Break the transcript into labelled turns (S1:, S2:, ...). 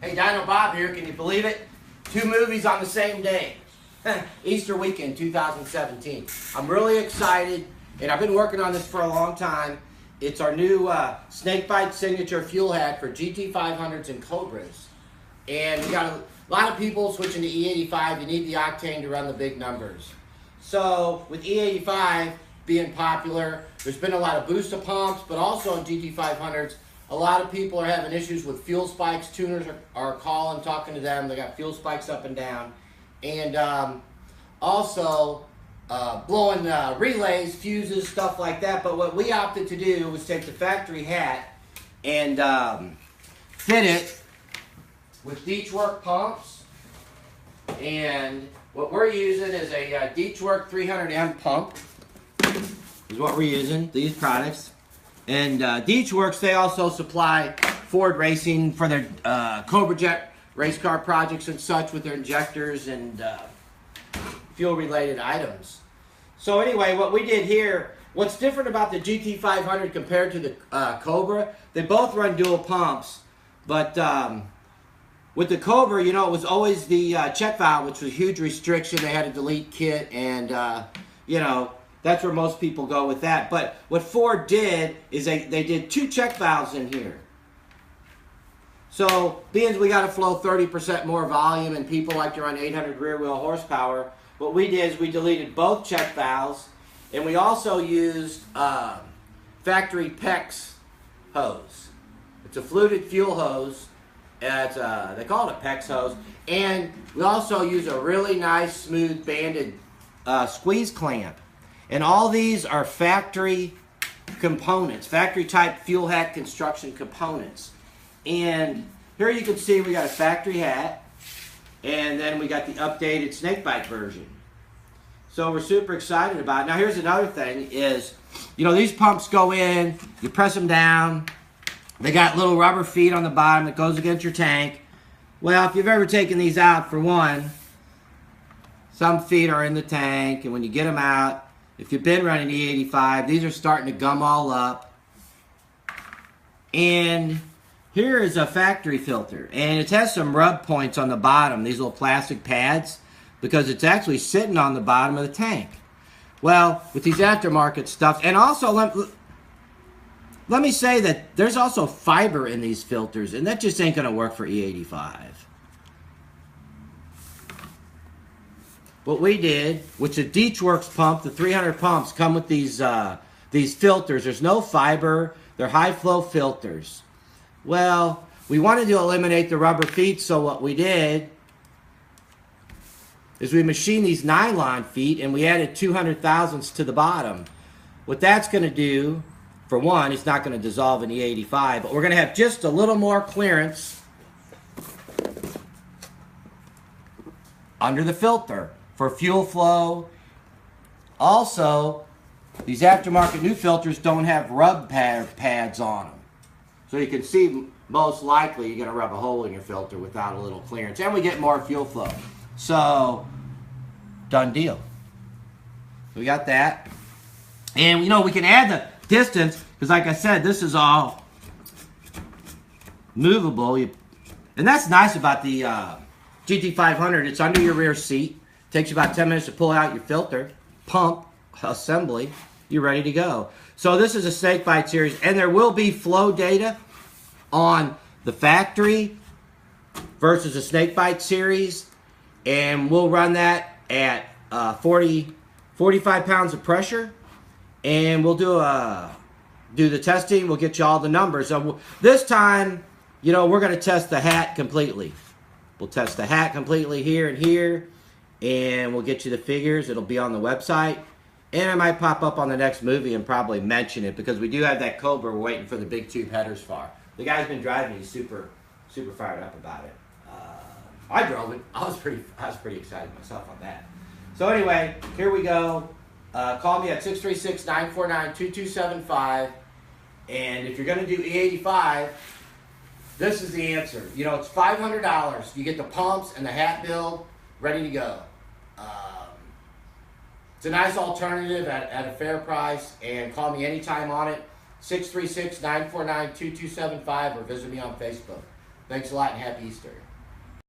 S1: Hey, Dino Bob here. Can you believe it? 2 movies on the same day. Easter weekend 2017. I'm really excited, and I've been working on this for a long time. It's our new Snakebite signature fuel hack for GT500s and Cobras. And we got a lot of people switching to E85. You need the octane to run the big numbers. So with E85 being popular, there's been a lot of booster pumps, but also on GT500s, a lot of people are having issues with fuel spikes. Tuners are calling, talking to them. They got fuel spikes up and down. And also blowing relays, fuses, stuff like that. But what we opted to do was take the factory hat and fit it with Dietzwerk pumps. And what we're using is a Dietzwerk 300M pump is what we're using, these products. And Dietzwerks, they also supply Ford Racing for their Cobra Jet race car projects and such with their injectors and fuel-related items. So anyway, what we did here, what's different about the GT500 compared to the Cobra, they both run dual pumps, but with the Cobra, you know, it was always the check valve, which was a huge restriction. They had a delete kit, and you know, that's where most people go with that. But what Ford did is they did 2 check valves in here. So, being we got to flow 30% more volume and people like to run 800 rear wheel horsepower, what we did is we deleted both check valves, and we also used factory PEX hose. It's a fluted fuel hose. It's, they call it a PEX hose. And we also use a really nice smooth banded squeeze clamp. And all these are factory components, factory type fuel hack construction components. And here you can see we got a factory hat, and then we got the updated Snakebite version. So we're super excited about it. Now here's another thing is, you know, these pumps go in, you press them down, they got little rubber feet on the bottom that goes against your tank. Well, if you've ever taken these out, for one, some feet are in the tank, and when you get them out, if you've been running E85, these are starting to gum all up. And here is a factory filter, and it has some rub points on the bottom, these little plastic pads, because it's actually sitting on the bottom of the tank. Well, with these aftermarket stuff, and also let me say that there's also fiber in these filters, and that just ain't going to work for E85. What we did, which the Dietzwerks pump, the 300 pumps, come with these filters. There's no fiber. They're high-flow filters. Well, we wanted to eliminate the rubber feet, so what we did is we machined these nylon feet, and we added 200 thousandths to the bottom. What that's going to do, for one, it's not going to dissolve in E85, but we're going to have just a little more clearance under the filter for fuel flow. Also, these aftermarket new filters don't have rub pads on them. So you can see most likely you're going to rub a hole in your filter without a little clearance. And we get more fuel flow. So, done deal. We got that. And you know, we can add the distance, because like I said, this is all movable. And that's nice about the GT500. It's under your rear seat. Takes you about 10 minutes to pull out your filter, pump, assembly, you're ready to go. So this is a Snakebite series, and there will be flow data on the factory versus a Snakebite series, and we'll run that at 45 pounds of pressure, and we'll do the testing. We'll get you all the numbers. So this time, you know, we're going to test the hat completely. We'll test the hat completely here and here, and we'll get you the figures. It'll be on the website, and it might pop up on the next movie and probably mention it, because we do have that Cobra we're waiting for the big tube headers for. The guy's been driving. He's super fired up about it. I drove it. I was pretty excited myself on that. So anyway, here we go. Call me at 636-949-2275, and if you're going to do E85, this is the answer. You know, it's $500. You get the pumps and the hat build ready to go. It's a nice alternative at a fair price, and call me anytime on it. 636-949-2275, or visit me on Facebook. Thanks a lot and happy Easter.